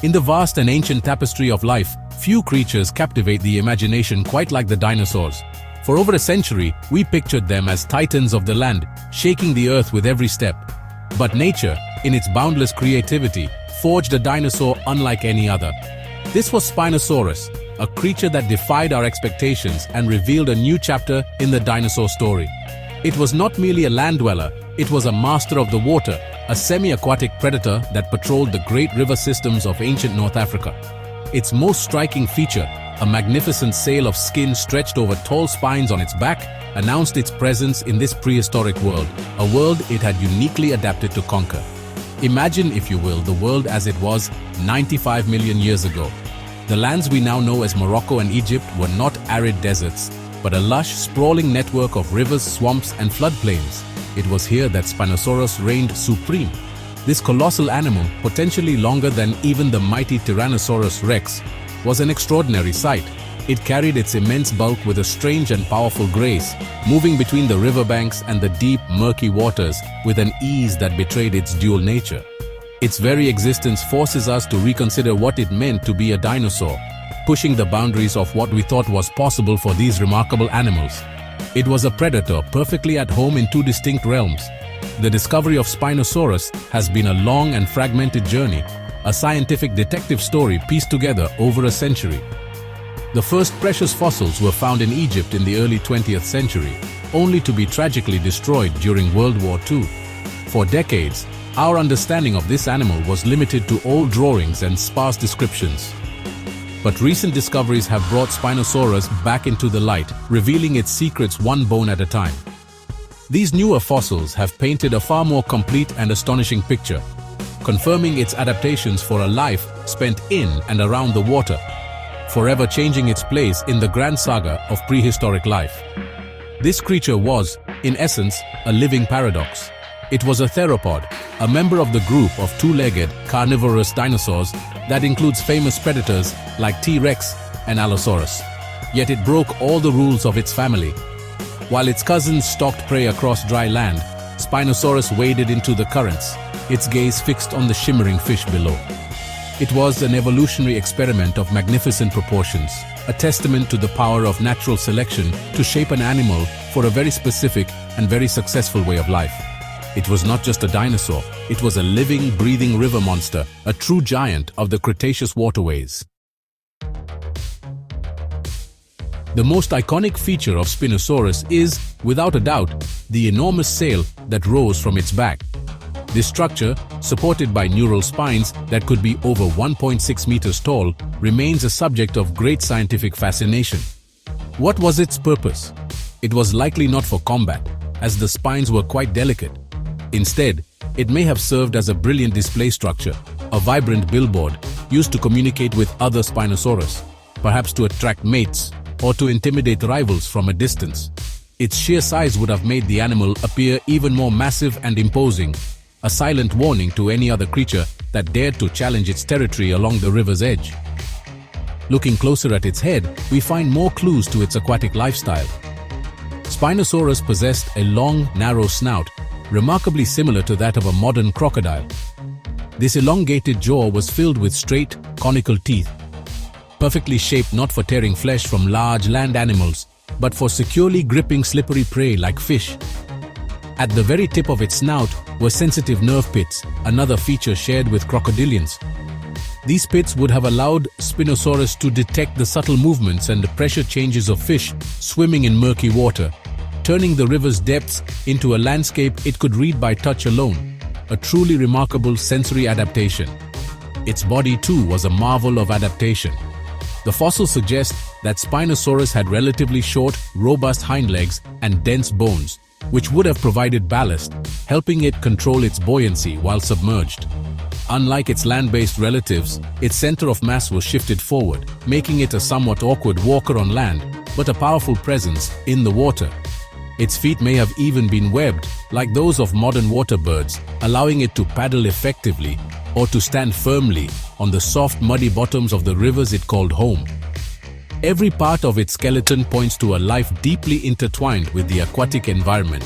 In the vast and ancient tapestry of life, few creatures captivate the imagination quite like the dinosaurs. For over a century, we pictured them as titans of the land, shaking the earth with every step. But nature, in its boundless creativity, forged a dinosaur unlike any other. This was Spinosaurus, a creature that defied our expectations and revealed a new chapter in the dinosaur story. It was not merely a land dweller, it was a master of the water, a semi-aquatic predator that patrolled the great river systems of ancient North Africa. Its most striking feature, a magnificent sail of skin stretched over tall spines on its back, announced its presence in this prehistoric world, a world it had uniquely adapted to conquer. Imagine, if you will, the world as it was 95 million years ago. The lands we now know as Morocco and Egypt were not arid deserts, but a lush, sprawling network of rivers, swamps, and floodplains. It was here that Spinosaurus reigned supreme. This colossal animal, potentially longer than even the mighty Tyrannosaurus rex, was an extraordinary sight. It carried its immense bulk with a strange and powerful grace, moving between the riverbanks and the deep, murky waters with an ease that betrayed its dual nature. Its very existence forces us to reconsider what it meant to be a dinosaur, pushing the boundaries of what we thought was possible for these remarkable animals. It was a predator perfectly at home in two distinct realms. The discovery of Spinosaurus has been a long and fragmented journey, a scientific detective story pieced together over a century. The first precious fossils were found in Egypt in the early 20th century, only to be tragically destroyed during World War II. For decades, our understanding of this animal was limited to old drawings and sparse descriptions. But recent discoveries have brought Spinosaurus back into the light, revealing its secrets one bone at a time. These newer fossils have painted a far more complete and astonishing picture, confirming its adaptations for a life spent in and around the water, forever changing its place in the grand saga of prehistoric life. This creature was, in essence, a living paradox. It was a theropod, a member of the group of two-legged, carnivorous dinosaurs that includes famous predators like T-Rex and Allosaurus. Yet it broke all the rules of its family. While its cousins stalked prey across dry land, Spinosaurus waded into the currents, its gaze fixed on the shimmering fish below. It was an evolutionary experiment of magnificent proportions, a testament to the power of natural selection to shape an animal for a very specific and very successful way of life. It was not just a dinosaur, it was a living, breathing river monster, a true giant of the Cretaceous waterways. The most iconic feature of Spinosaurus is, without a doubt, the enormous sail that rose from its back. This structure, supported by neural spines that could be over 1.6 meters tall, remains a subject of great scientific fascination. What was its purpose? It was likely not for combat, as the spines were quite delicate. Instead, it may have served as a brilliant display structure, a vibrant billboard used to communicate with other Spinosaurus, perhaps to attract mates or to intimidate rivals from a distance. Its sheer size would have made the animal appear even more massive and imposing, a silent warning to any other creature that dared to challenge its territory along the river's edge. Looking closer at its head, we find more clues to its aquatic lifestyle. Spinosaurus possessed a long, narrow snout, remarkably similar to that of a modern crocodile. This elongated jaw was filled with straight, conical teeth, perfectly shaped not for tearing flesh from large land animals, but for securely gripping slippery prey like fish. At the very tip of its snout were sensitive nerve pits, another feature shared with crocodilians. These pits would have allowed Spinosaurus to detect the subtle movements and the pressure changes of fish swimming in murky water, turning the river's depths into a landscape it could read by touch alone, a truly remarkable sensory adaptation. Its body, too, was a marvel of adaptation. The fossils suggest that Spinosaurus had relatively short, robust hind legs and dense bones, which would have provided ballast, helping it control its buoyancy while submerged. Unlike its land-based relatives, its center of mass was shifted forward, making it a somewhat awkward walker on land, but a powerful presence in the water. Its feet may have even been webbed, like those of modern water birds, allowing it to paddle effectively or to stand firmly on the soft, muddy bottoms of the rivers it called home. Every part of its skeleton points to a life deeply intertwined with the aquatic environment.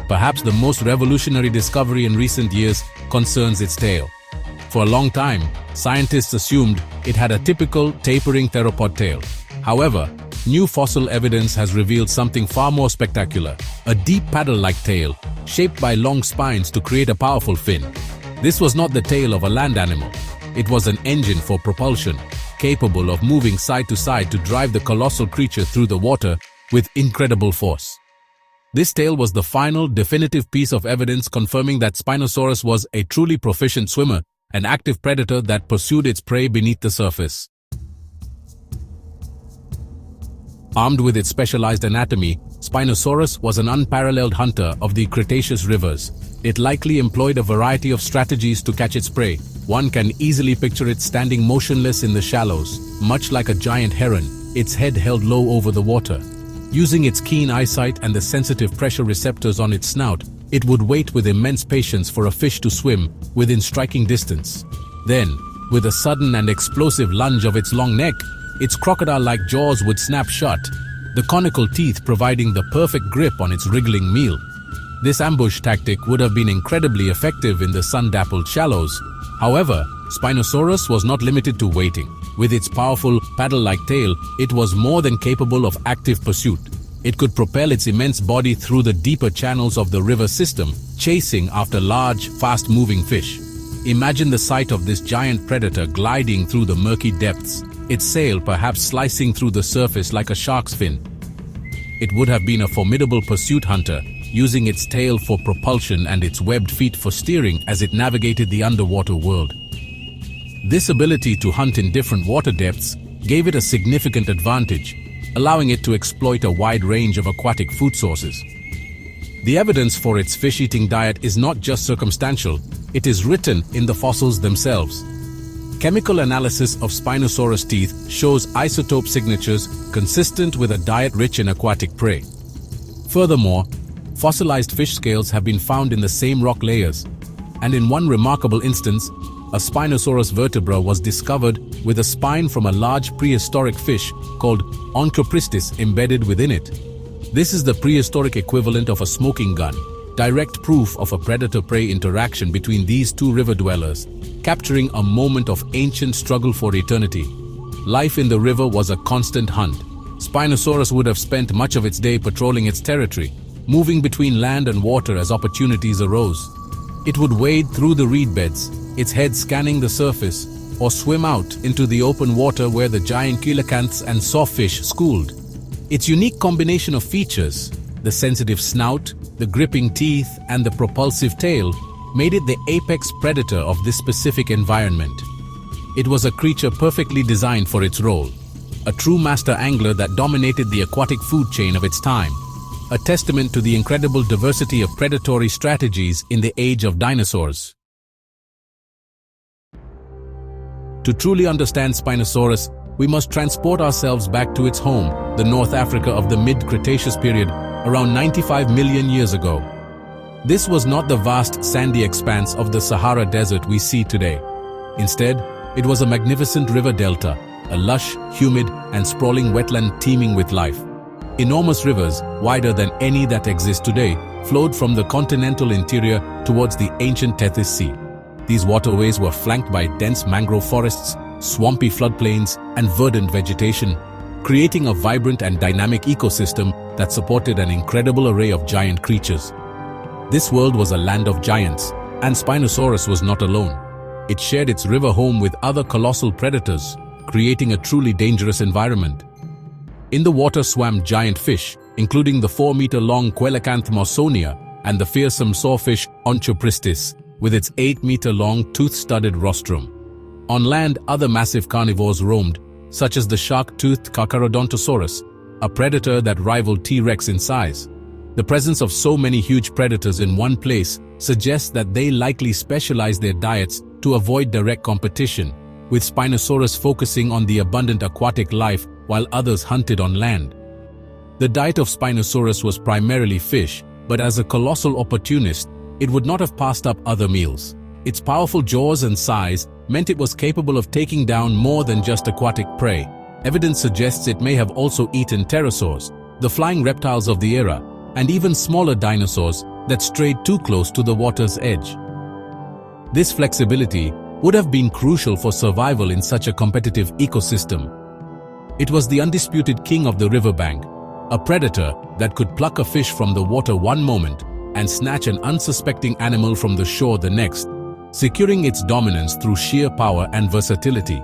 Perhaps the most revolutionary discovery in recent years concerns its tail. For a long time, Scientists assumed it had a typical tapering theropod tail. However, new fossil evidence has revealed something far more spectacular, a deep paddle-like tail, shaped by long spines to create a powerful fin. This was not the tail of a land animal. It was an engine for propulsion, capable of moving side to side to drive the colossal creature through the water with incredible force. This tail was the final, definitive piece of evidence confirming that Spinosaurus was a truly proficient swimmer, an active predator that pursued its prey beneath the surface. Armed with its specialized anatomy, Spinosaurus was an unparalleled hunter of the Cretaceous rivers. It likely employed a variety of strategies to catch its prey. One can easily picture it standing motionless in the shallows, much like a giant heron, its head held low over the water. Using its keen eyesight and the sensitive pressure receptors on its snout, it would wait with immense patience for a fish to swim within striking distance. Then, with a sudden and explosive lunge of its long neck, its crocodile-like jaws would snap shut, the conical teeth providing the perfect grip on its wriggling meal. This ambush tactic would have been incredibly effective in the sun-dappled shallows. However, Spinosaurus was not limited to waiting. With its powerful, paddle-like tail, it was more than capable of active pursuit. It could propel its immense body through the deeper channels of the river system, chasing after large, fast-moving fish. Imagine the sight of this giant predator gliding through the murky depths, its sail perhaps slicing through the surface like a shark's fin. It would have been a formidable pursuit hunter, using its tail for propulsion and its webbed feet for steering as it navigated the underwater world. This ability to hunt in different water depths gave it a significant advantage, allowing it to exploit a wide range of aquatic food sources. The evidence for its fish-eating diet is not just circumstantial, it is written in the fossils themselves. Chemical analysis of Spinosaurus teeth shows isotope signatures consistent with a diet rich in aquatic prey. Furthermore, fossilized fish scales have been found in the same rock layers, and in one remarkable instance, a Spinosaurus vertebra was discovered with a spine from a large prehistoric fish called Onchopristis embedded within it. This is the prehistoric equivalent of a smoking gun, direct proof of a predator-prey interaction between these two river dwellers, capturing a moment of ancient struggle for eternity. Life in the river was a constant hunt. Spinosaurus would have spent much of its day patrolling its territory, moving between land and water as opportunities arose. It would wade through the reed beds, its head scanning the surface, or swim out into the open water where the giant coelacanths and sawfish schooled. Its unique combination of features, the sensitive snout, the gripping teeth, and the propulsive tail, made it the apex predator of this specific environment. It was a creature perfectly designed for its role, a true master angler that dominated the aquatic food chain of its time, a testament to the incredible diversity of predatory strategies in the age of dinosaurs. To truly understand Spinosaurus, we must transport ourselves back to its home, the North Africa of the mid-Cretaceous period, around 95 million years ago. This was not the vast sandy expanse of the Sahara Desert we see today. Instead, it was a magnificent river delta, a lush, humid, and sprawling wetland teeming with life. Enormous rivers, wider than any that exist today, flowed from the continental interior towards the ancient Tethys Sea. These waterways were flanked by dense mangrove forests, swampy floodplains, and verdant vegetation, creating a vibrant and dynamic ecosystem that supported an incredible array of giant creatures. This world was a land of giants, and Spinosaurus was not alone. It shared its river home with other colossal predators, creating a truly dangerous environment. In the water swam giant fish, including the 4-meter-long Coelacanth Mawsonia and the fearsome sawfish Onchopristis, with its 8-meter-long tooth-studded rostrum. On land, other massive carnivores roamed, such as the shark-toothed Carcharodontosaurus, a predator that rivaled T-Rex in size. The presence of so many huge predators in one place suggests that they likely specialized their diets to avoid direct competition, with Spinosaurus focusing on the abundant aquatic life while others hunted on land. The diet of Spinosaurus was primarily fish, but as a colossal opportunist, it would not have passed up other meals. Its powerful jaws and size meant it was capable of taking down more than just aquatic prey. Evidence suggests it may have also eaten pterosaurs, the flying reptiles of the era, and even smaller dinosaurs that strayed too close to the water's edge. This flexibility would have been crucial for survival in such a competitive ecosystem. It was the undisputed king of the riverbank, a predator that could pluck a fish from the water one moment and snatch an unsuspecting animal from the shore the next, securing its dominance through sheer power and versatility.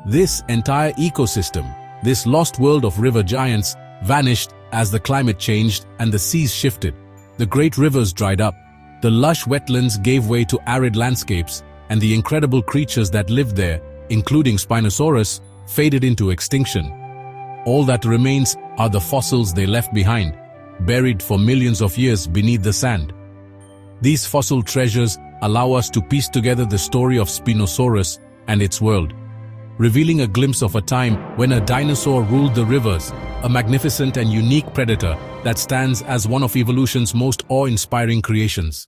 This entire ecosystem, this lost world of river giants, vanished as the climate changed and the seas shifted. The great rivers dried up, the lush wetlands gave way to arid landscapes, and the incredible creatures that lived there, including Spinosaurus, faded into extinction. All that remains are the fossils they left behind, buried for millions of years beneath the sand. These fossil treasures allow us to piece together the story of Spinosaurus and its world, revealing a glimpse of a time when a dinosaur ruled the rivers, a magnificent and unique predator that stands as one of evolution's most awe-inspiring creations.